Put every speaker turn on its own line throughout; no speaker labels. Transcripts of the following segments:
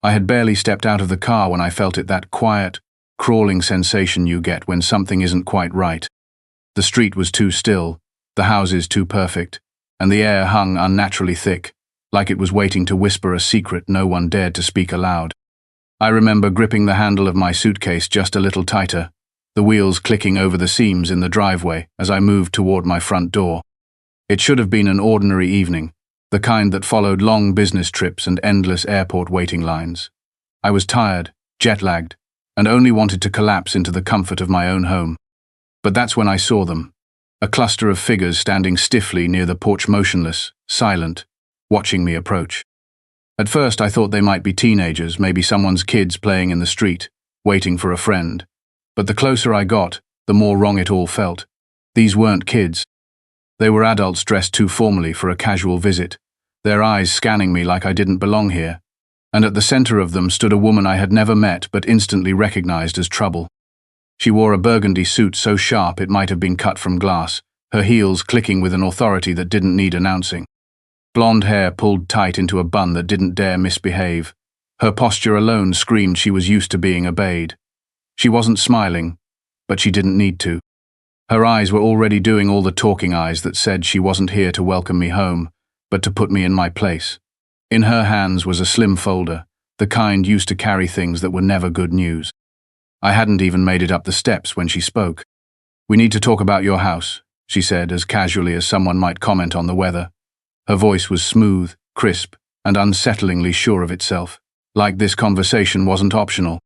I had barely stepped out of the car when I felt it, that quiet, crawling sensation you get when something isn't quite right. The street was too still, the houses too perfect, and the air hung unnaturally thick, like it was waiting to whisper a secret no one dared to speak aloud. I remember gripping the handle of my suitcase just a little tighter, the wheels clicking over the seams in the driveway as I moved toward my front door. It should have been an ordinary evening, the kind that followed long business trips and endless airport waiting lines. I was tired, jet-lagged, and only wanted to collapse into the comfort of my own home. But that's when I saw them, a cluster of figures standing stiffly near the porch, motionless, silent, watching me approach. At first I thought they might be teenagers, maybe someone's kids playing in the street, waiting for a friend. But the closer I got, the more wrong it all felt. These weren't kids. They were adults dressed too formally for a casual visit, their eyes scanning me like I didn't belong here. And at the center of them stood a woman I had never met but instantly recognized as trouble. She wore a burgundy suit so sharp it might have been cut from glass, her heels clicking with an authority that didn't need announcing. Blonde hair pulled tight into a bun that didn't dare misbehave. Her posture alone screamed she was used to being obeyed. She wasn't smiling, but she didn't need to. Her eyes were already doing all the talking eyes that said she wasn't here to welcome me home, but to put me in my place. In her hands was a slim folder, the kind used to carry things that were never good news. I hadn't even made it up the steps when she spoke. "We need to talk about your house," she said as casually as someone might comment on the weather. Her voice was smooth, crisp, and unsettlingly sure of itself, like this conversation wasn't optional,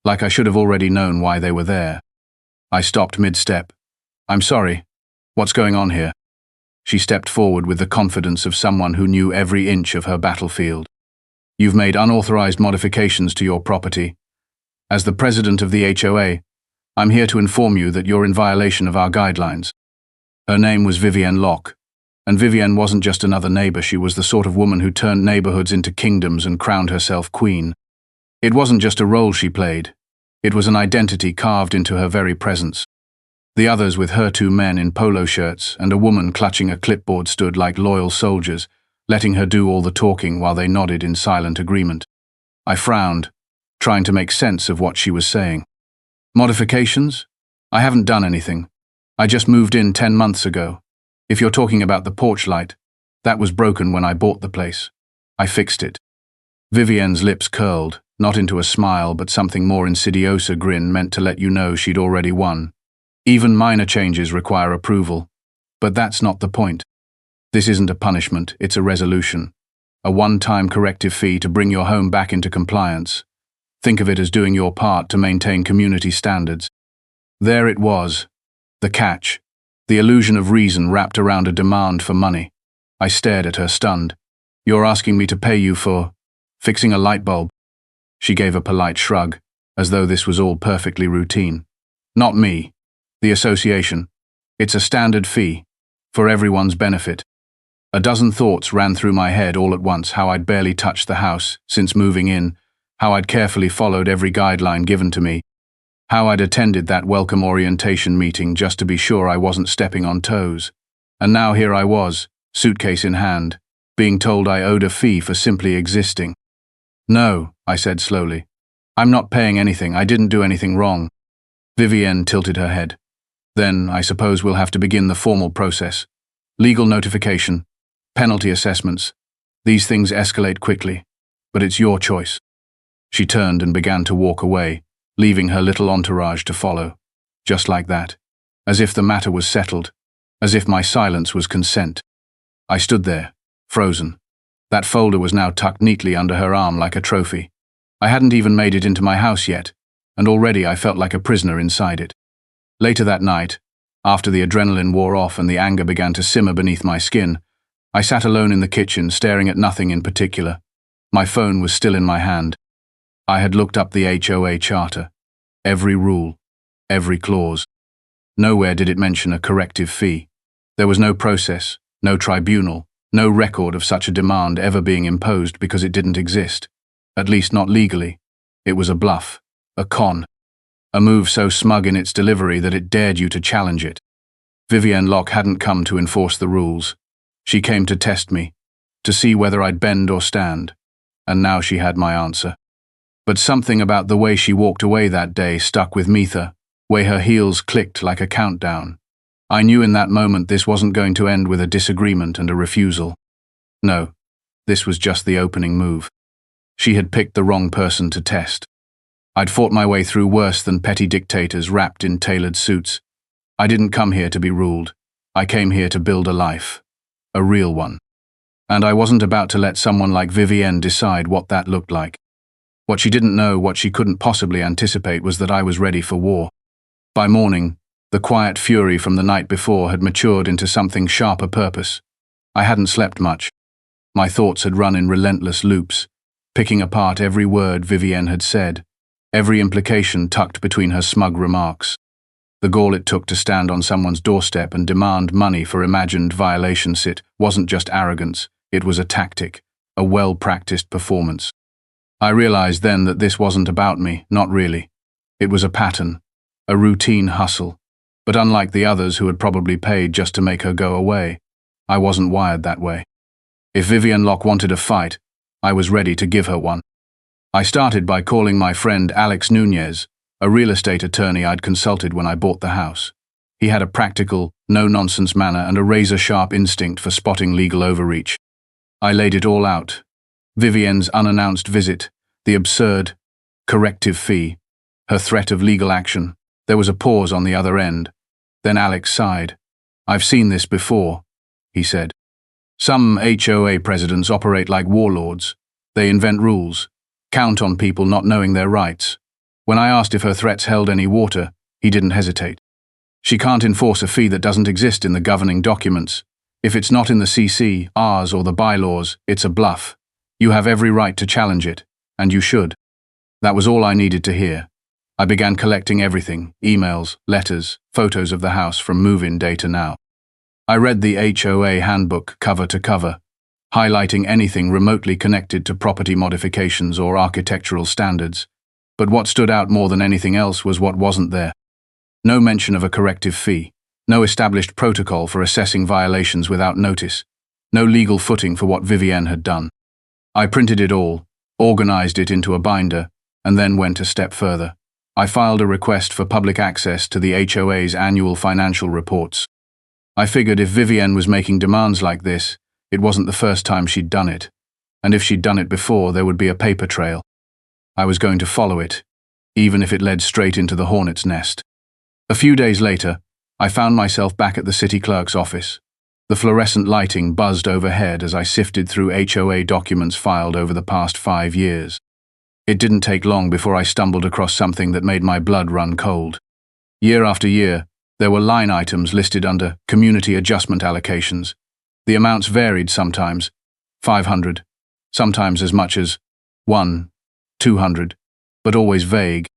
like I should have already known why they were there. I stopped mid-step. "I'm sorry. What's going on here?" She stepped forward with the confidence of someone who knew every inch of her battlefield. "You've made unauthorized modifications to your property. As the president of the HOA, I'm here to inform you that you're in violation of our guidelines." Her name was Vivienne Locke, and Vivienne wasn't just another neighbor, she was the sort of woman who turned neighborhoods into kingdoms and crowned herself queen. It wasn't just a role she played, it was an identity carved into her very presence. The others, with her two men in polo shirts and a woman clutching a clipboard, stood like loyal soldiers, letting her do all the talking while they nodded in silent agreement. I frowned, trying to make sense of what she was saying. "Modifications? I haven't done anything. I just moved in 10 months ago. If you're talking about the porch light, that was broken when I bought the place. I fixed it." Vivienne's lips curled, not into a smile but something more insidious, a grin meant to let you know she'd already won. Even minor changes require approval. But that's not the point. This isn't a punishment, it's a resolution. A one-time corrective fee to bring your home back into compliance. Think of it as doing your part to maintain community standards. There it was, the catch, the illusion of reason wrapped around a demand for money. I stared at her, stunned. "You're asking me to pay you for fixing a light bulb?" She gave a polite shrug, as though this was all perfectly routine. "Not me. The association. It's a standard fee, for everyone's benefit." A dozen thoughts ran through my head all at once: how I'd barely touched the house since moving in, how I'd carefully followed every guideline given to me, how I'd attended that welcome orientation meeting just to be sure I wasn't stepping on toes. And now here I was, suitcase in hand, being told I owed a fee for simply existing. "No," I said slowly. "I'm not paying anything. I didn't do anything wrong." Vivienne tilted her head. "Then I suppose we'll have to begin the formal process. Legal notification, penalty assessments. These things escalate quickly, but it's your choice." She turned and began to walk away, leaving her little entourage to follow. Just like that. As if the matter was settled. As if my silence was consent. I stood there, frozen. That folder was now tucked neatly under her arm like a trophy. I hadn't even made it into my house yet, and already I felt like a prisoner inside it. Later that night, after the adrenaline wore off and the anger began to simmer beneath my skin, I sat alone in the kitchen, staring at nothing in particular. My phone was still in my hand. I had looked up the HOA charter. Every rule, every clause. Nowhere did it mention a corrective fee. There was no process, no tribunal, no record of such a demand ever being imposed because it didn't exist. At least not legally. It was a bluff, a con. A move so smug in its delivery that it dared you to challenge it. Vivienne Locke hadn't come to enforce the rules. She came to test me, to see whether I'd bend or stand. And now she had my answer. But something about the way she walked away that day stuck with Mitha, way her heels clicked like a countdown. I knew in that moment this wasn't going to end with a disagreement and a refusal. No, this was just the opening move. She had picked the wrong person to test. I'd fought my way through worse than petty dictators wrapped in tailored suits. I didn't come here to be ruled. I came here to build a life. A real one. And I wasn't about to let someone like Vivienne decide what that looked like. What she didn't know, what she couldn't possibly anticipate, was that I was ready for war. By morning, the quiet fury from the night before had matured into something sharper purpose. I hadn't slept much. My thoughts had run in relentless loops, picking apart every word Vivienne had said, every implication tucked between her smug remarks. The gall it took to stand on someone's doorstep and demand money for imagined violations. It wasn't just arrogance, it was a tactic, a well-practiced performance. I realized then that this wasn't about me, not really. It was a pattern, a routine hustle. But unlike the others who had probably paid just to make her go away, I wasn't wired that way. If Vivienne Locke wanted a fight, I was ready to give her one. I started by calling my friend Alex Nunez, a real estate attorney I'd consulted when I bought the house. He had a practical, no-nonsense manner and a razor-sharp instinct for spotting legal overreach. I laid it all out. Vivienne's unannounced visit, the absurd corrective fee, her threat of legal action. There was a pause on the other end. Then Alex sighed. "I've seen this before," he said. "Some HOA presidents operate like warlords. They invent rules, count on people not knowing their rights. When I asked if her threats held any water, he didn't hesitate. She can't enforce a fee that doesn't exist in the governing documents. If it's not in the CC, ours, or the bylaws, it's a bluff. You have every right to challenge it, and you should." That was all I needed to hear. I began collecting everything, emails, letters, photos of the house from move-in day to now. I read the HOA handbook cover to cover, highlighting anything remotely connected to property modifications or architectural standards. But what stood out more than anything else was what wasn't there. No mention of a corrective fee, no established protocol for assessing violations without notice, no legal footing for what Vivienne had done. I printed it all, organized it into a binder, and then went a step further. I filed a request for public access to the HOA's annual financial reports. I figured if Vivienne was making demands like this, it wasn't the first time she'd done it. And if she'd done it before, there would be a paper trail. I was going to follow it, even if it led straight into the hornet's nest. A few days later, I found myself back at the city clerk's office. The fluorescent lighting buzzed overhead as I sifted through HOA documents filed over the past 5 years. It didn't take long before I stumbled across something that made my blood run cold. Year after year, there were line items listed under community adjustment allocations. The amounts varied sometimes, 500, sometimes as much as 200, but always vague,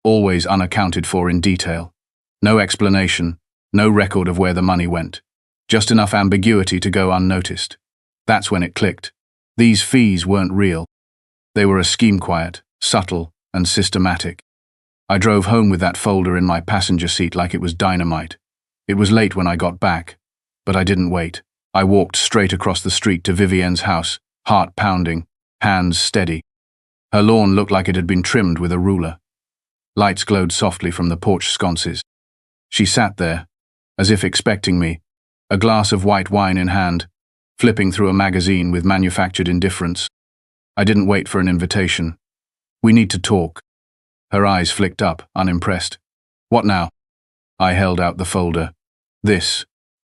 always unaccounted for in detail. No explanation, no record of where the money went. Just enough ambiguity to go unnoticed. That's when it clicked. These fees weren't real. They were a scheme, quiet, subtle, and systematic. I drove home with that folder in my passenger seat like it was dynamite. It was late when I got back, but I didn't wait. I walked straight across the street to Vivienne's house, heart pounding, hands steady. Her lawn looked like it had been trimmed with a ruler. Lights glowed softly from the porch sconces. She sat there, as if expecting me, a glass of white wine in hand, flipping through a magazine with manufactured indifference. I didn't wait for an invitation. "We need to talk." Her eyes flicked up, unimpressed. "What now?" I held out the folder. This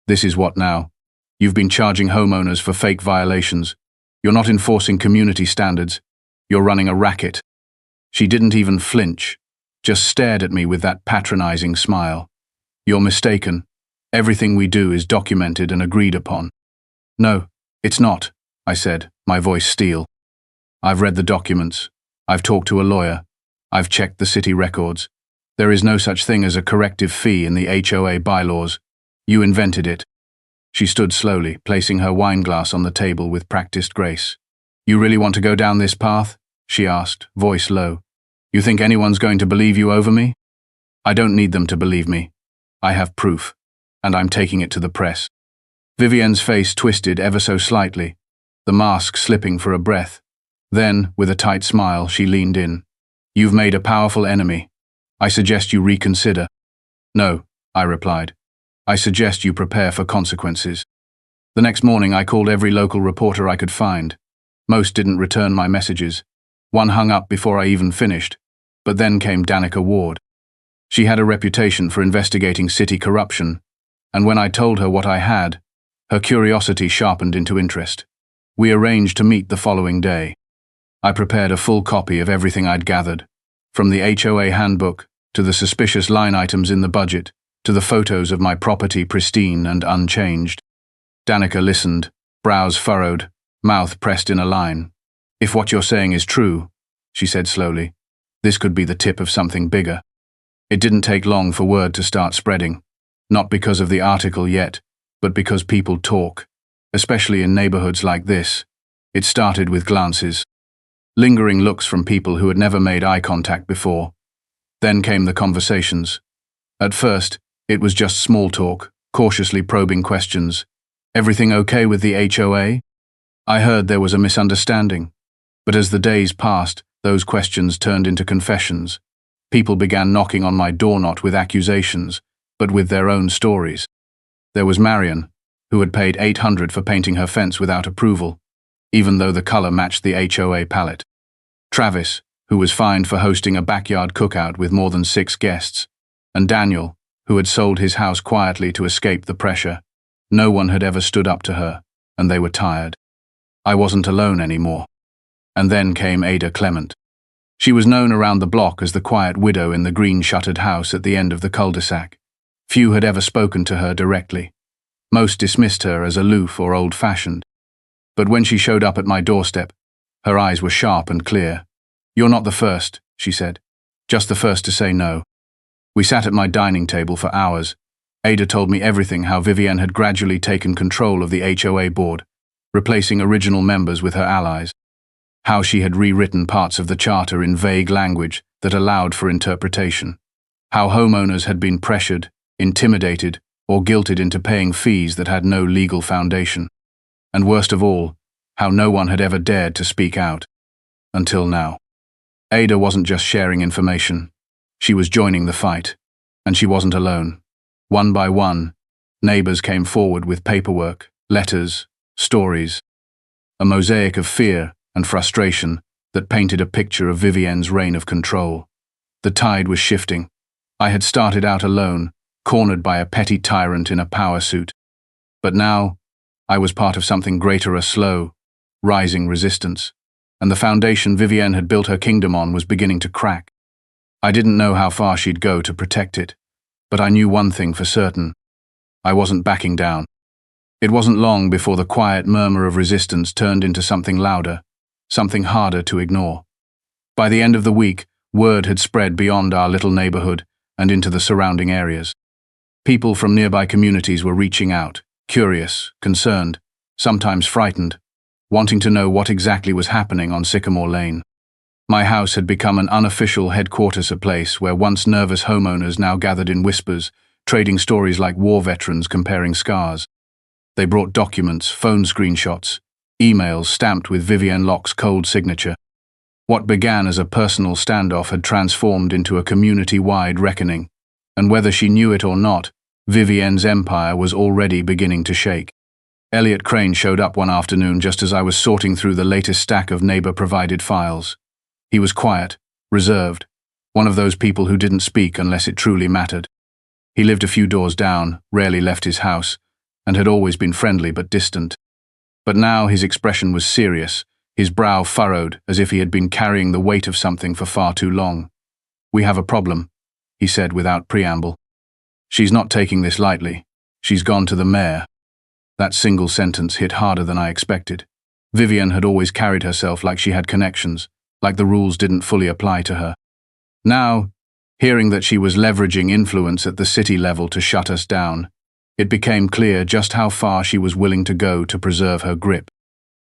is what now. You've been charging homeowners for fake violations. You're not enforcing community standards. You're running a racket." She didn't even flinch, just stared at me with that patronizing smile. "You're mistaken. Everything we do is documented and agreed upon." "No, it's not," I said, my voice steel. "I've read the documents. I've talked to a lawyer. I've checked the city records. There is no such thing as a corrective fee in the HOA bylaws. You invented it." She stood slowly, placing her wineglass on the table with practiced grace. "You really want to go down this path?" she asked, voice low. "You think anyone's going to believe you over me?" "I don't need them to believe me. I have proof, and I'm taking it to the press." Vivienne's face twisted ever so slightly, the mask slipping for a breath. Then, with a tight smile, she leaned in. You've made a powerful enemy. I suggest you reconsider. No, I replied. I suggest you prepare for consequences. The next morning I called every local reporter I could find. Most didn't return my messages. One hung up before I even finished. But then came Danica Ward. She had a reputation for investigating city corruption, and when I told her what I had, her curiosity sharpened into interest. We arranged to meet the following day. I prepared a full copy of everything I'd gathered, from the HOA handbook to the suspicious line items in the budget to the photos of my property pristine and unchanged. Danica listened, brows furrowed, mouth pressed in a line. If what you're saying is true, she said slowly, this could be the tip of something bigger. It didn't take long for word to start spreading, not because of the article yet, but because people talk, especially in neighborhoods like this. It started with glances, lingering looks from people who had never made eye contact before. Then came the conversations. At first, it was just small talk, cautiously probing questions. Everything okay with the HOA? I heard there was a misunderstanding, but as the days passed, those questions turned into confessions. People began knocking on my door not with accusations, but with their own stories. There was Marion, who had paid $800 for painting her fence without approval, even though the color matched the HOA palette. Travis, who was fined for hosting a backyard cookout with more than 6 guests. And Daniel, who had sold his house quietly to escape the pressure. No one had ever stood up to her, and they were tired. I wasn't alone anymore. And then came Ada Clement. She was known around the block as the quiet widow in the green-shuttered house at the end of the cul-de-sac. Few had ever spoken to her directly. Most dismissed her as aloof or old-fashioned. But when she showed up at my doorstep, her eyes were sharp and clear. "You're not the first," she said. "Just the first to say no." We sat at my dining table for hours. Ada told me everything, how Vivienne had gradually taken control of the HOA board, replacing original members with her allies. How she had rewritten parts of the charter in vague language that allowed for interpretation. How homeowners had been pressured, intimidated, or guilted into paying fees that had no legal foundation. And worst of all, how no one had ever dared to speak out. Until now. Ada wasn't just sharing information. She was joining the fight. And she wasn't alone. One by one, neighbors came forward with paperwork, letters, stories. A mosaic of fear and frustration that painted a picture of Vivienne's reign of control. The tide was shifting. I had started out alone, cornered by a petty tyrant in a power suit. But now, I was part of something greater, a slow, rising resistance. And the foundation Vivienne had built her kingdom on was beginning to crack. I didn't know how far she'd go to protect it, but I knew one thing for certain. I wasn't backing down. It wasn't long before the quiet murmur of resistance turned into something louder, something harder to ignore. By the end of the week, word had spread beyond our little neighborhood and into the surrounding areas. People from nearby communities were reaching out, curious, concerned, sometimes frightened, wanting to know what exactly was happening on Sycamore Lane. My house had become an unofficial headquarters, a place where once nervous homeowners now gathered in whispers, trading stories like war veterans comparing scars. They brought documents, phone screenshots, emails stamped with Vivienne Locke's cold signature. What began as a personal standoff had transformed into a community-wide reckoning, and whether she knew it or not, Vivienne's empire was already beginning to shake. Elliot Crane showed up one afternoon just as I was sorting through the latest stack of neighbor-provided files. He was quiet, reserved, one of those people who didn't speak unless it truly mattered. He lived a few doors down, rarely left his house, and had always been friendly but distant. But now his expression was serious, his brow furrowed as if he had been carrying the weight of something for far too long. "We have a problem," he said without preamble. "She's not taking this lightly. She's gone to the mayor." That single sentence hit harder than I expected. Vivienne had always carried herself like she had connections, like the rules didn't fully apply to her. Now, hearing that she was leveraging influence at the city level to shut us down, it became clear just how far she was willing to go to preserve her grip.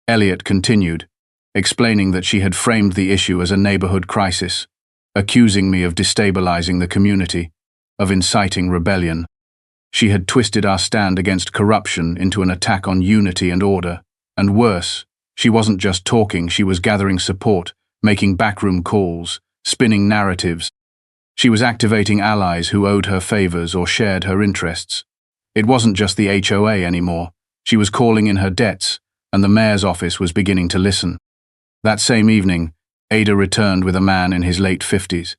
Elliot continued, explaining that she had framed the issue as a neighborhood crisis, accusing me of destabilizing the community, of inciting rebellion. She had twisted our stand against corruption into an attack on unity and order, and worse, she wasn't just talking, she was gathering support, making backroom calls, spinning narratives. She was activating allies who owed her favors or shared her interests. It wasn't just the HOA anymore. She was calling in her debts, and the mayor's office was beginning to listen. That same evening, Ada returned with a man in his late 50s.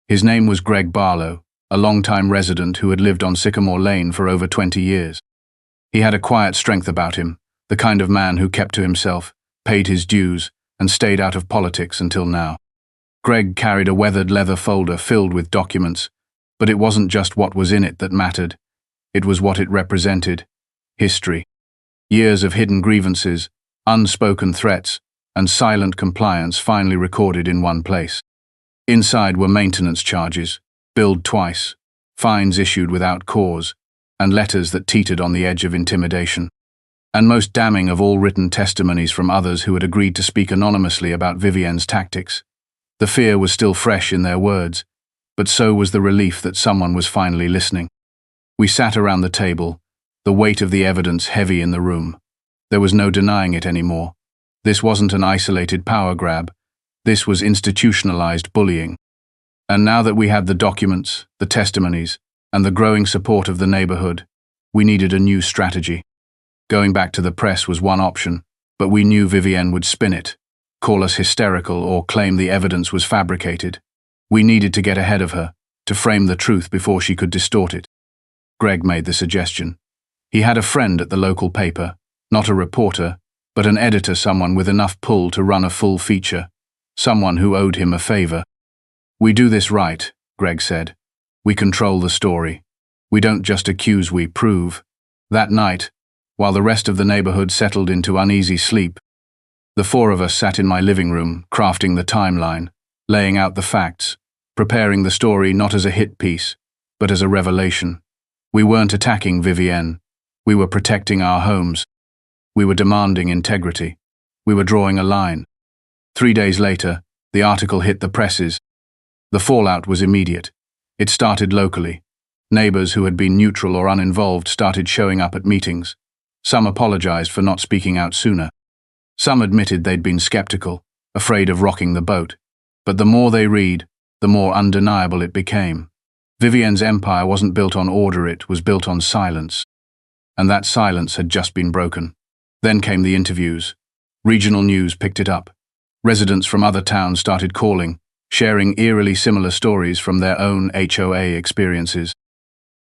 His name was Greg Barlow, a longtime resident who had lived on Sycamore Lane for over 20 years. He had a quiet strength about him, the kind of man who kept to himself, paid his dues, and stayed out of politics until now. Greg carried a weathered leather folder filled with documents, but it wasn't just what was in it that mattered. It was what it represented. History. Years of hidden grievances, unspoken threats, and silent compliance finally recorded in one place. Inside were maintenance charges, billed twice, fines issued without cause, and letters that teetered on the edge of intimidation. And most damning of all, written testimonies from others who had agreed to speak anonymously about Vivienne's tactics. The fear was still fresh in their words, but so was the relief that someone was finally listening. We sat around the table, the weight of the evidence heavy in the room. There was no denying it anymore. This wasn't an isolated power grab. This was institutionalized bullying. And now that we had the documents, the testimonies, and the growing support of the neighborhood, we needed a new strategy. Going back to the press was one option, but we knew Vivienne would spin it, call us hysterical, or claim the evidence was fabricated. We needed to get ahead of her, to frame the truth before she could distort it. Greg made the suggestion. He had a friend at the local paper, not a reporter, but an editor, someone with enough pull to run a full feature, someone who owed him a favor. "We do this right," Greg said. "We control the story. We don't just accuse, we prove." That night, while the rest of the neighborhood settled into uneasy sleep, the four of us sat in my living room, crafting the timeline, laying out the facts, preparing the story not as a hit piece, but as a revelation. We weren't attacking Vivienne. We were protecting our homes. We were demanding integrity. We were drawing a line. 3 days later, the article hit the presses. The fallout was immediate. It started locally. Neighbors who had been neutral or uninvolved started showing up at meetings. Some apologized for not speaking out sooner. Some admitted they'd been skeptical, afraid of rocking the boat. But the more they read, the more undeniable it became. Vivienne's empire wasn't built on order, it was built on silence. And that silence had just been broken. Then came the interviews. Regional news picked it up. Residents from other towns started calling, sharing eerily similar stories from their own HOA experiences.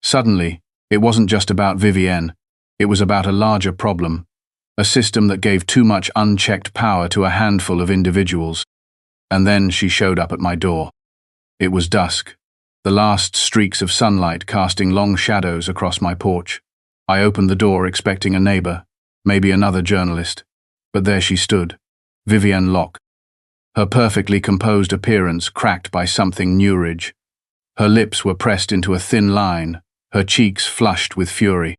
Suddenly, it wasn't just about Vivienne, it was about a larger problem, a system that gave too much unchecked power to a handful of individuals. And then she showed up at my door. It was dusk, the last streaks of sunlight casting long shadows across my porch. I opened the door expecting a neighbor, maybe another journalist, but there she stood, Vivienne Locke. Her perfectly composed appearance cracked by something neurage. Her lips were pressed into a thin line, her cheeks flushed with fury.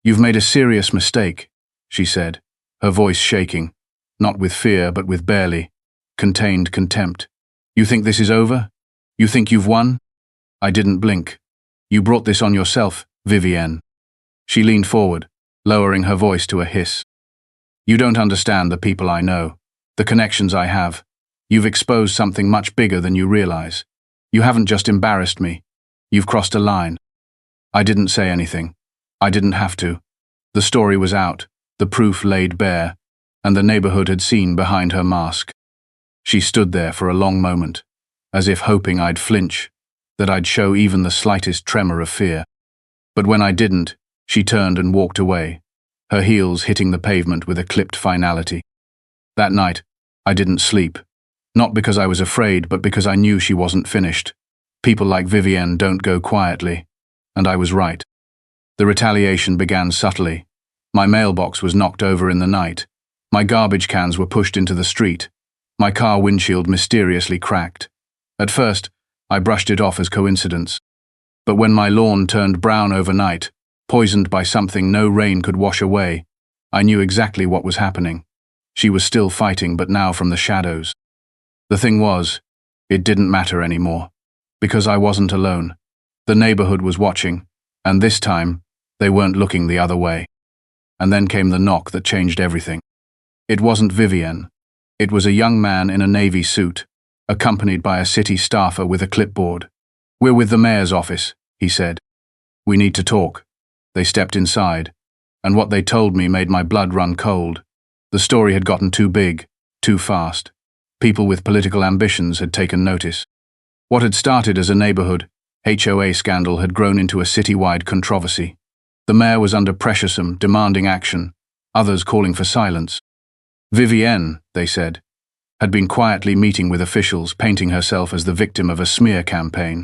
"You've made a serious mistake," she said, her voice shaking, not with fear but with barely contained contempt. "You think this is over? You think you've won?" I didn't blink. "You brought this on yourself, Vivienne." She leaned forward, lowering her voice to a hiss. "You don't understand the people I know, the connections I have. You've exposed something much bigger than you realize. You haven't just embarrassed me. You've crossed a line." I didn't say anything. I didn't have to. The story was out, the proof laid bare, and the neighborhood had seen behind her mask. She stood there for a long moment, as if hoping I'd flinch, that I'd show even the slightest tremor of fear. But when I didn't, she turned and walked away, her heels hitting the pavement with a clipped finality. That night, I didn't sleep. Not because I was afraid, but because I knew she wasn't finished. People like Vivienne don't go quietly. And I was right. The retaliation began subtly. My mailbox was knocked over in the night. My garbage cans were pushed into the street. My car windshield mysteriously cracked. At first, I brushed it off as coincidence. But when my lawn turned brown overnight, poisoned by something no rain could wash away, I knew exactly what was happening. She was still fighting, but now from the shadows. The thing was, it didn't matter anymore, because I wasn't alone. The neighborhood was watching, and this time, they weren't looking the other way. And then came the knock that changed everything. It wasn't Vivienne. It was a young man in a navy suit, accompanied by a city staffer with a clipboard. "We're with the mayor's office," he said. "We need to talk." They stepped inside, and what they told me made my blood run cold. The story had gotten too big, too fast. People with political ambitions had taken notice. What had started as a neighborhood HOA scandal had grown into a citywide controversy. The mayor was under pressure, some demanding action, others calling for silence. Vivienne, they said, had been quietly meeting with officials, painting herself as the victim of a smear campaign.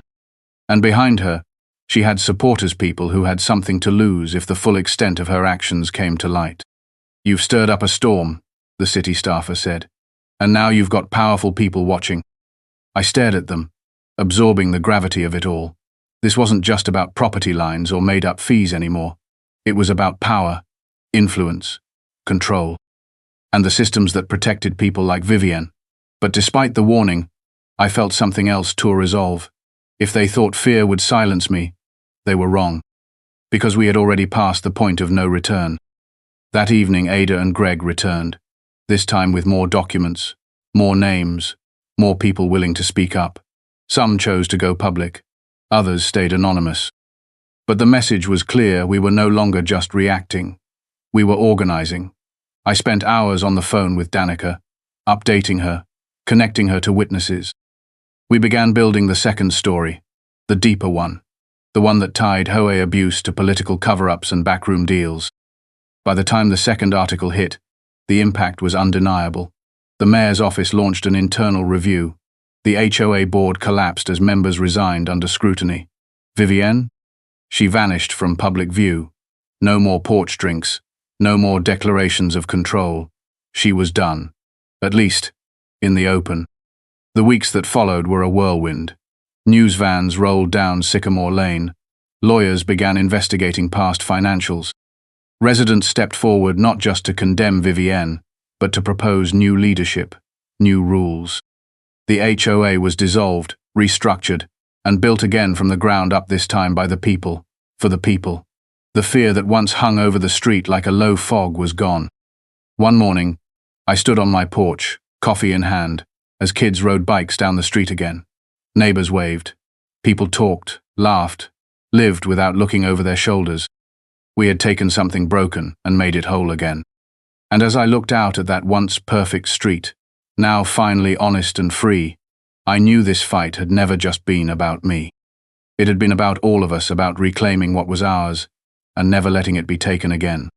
And behind her, she had supporters, people who had something to lose if the full extent of her actions came to light. "You've stirred up a storm," the city staffer said, "and now you've got powerful people watching." I stared at them, absorbing the gravity of it all. This wasn't just about property lines or made-up fees anymore. It was about power, influence, control, and the systems that protected people like Vivienne. But despite the warning, I felt something else to resolve. If they thought fear would silence me, they were wrong, because we had already passed the point of no return. That evening, Ada and Greg returned, this time with more documents, more names, more people willing to speak up. Some chose to go public, others stayed anonymous. But the message was clear: we were no longer just reacting. We were organizing. I spent hours on the phone with Danica, updating her, connecting her to witnesses. We began building the second story, the deeper one, the one that tied HOA abuse to political cover-ups and backroom deals. By the time the second article hit, the impact was undeniable. The mayor's office launched an internal review. The HOA board collapsed as members resigned under scrutiny. Vivienne? She vanished from public view. No more porch drinks, no more declarations of control. She was done, at least in the open. The weeks that followed were a whirlwind. News vans rolled down Sycamore Lane. Lawyers began investigating past financials. Residents stepped forward not just to condemn Vivienne, but to propose new leadership, new rules. The HOA was dissolved, restructured, and built again from the ground up, this time by the people, for the people. The fear that once hung over the street like a low fog was gone. One morning, I stood on my porch, coffee in hand, as kids rode bikes down the street again. Neighbors waved. People talked, laughed, lived without looking over their shoulders. We had taken something broken and made it whole again. And as I looked out at that once perfect street, now finally honest and free, I knew this fight had never just been about me. It had been about all of us, about reclaiming what was ours and never letting it be taken again.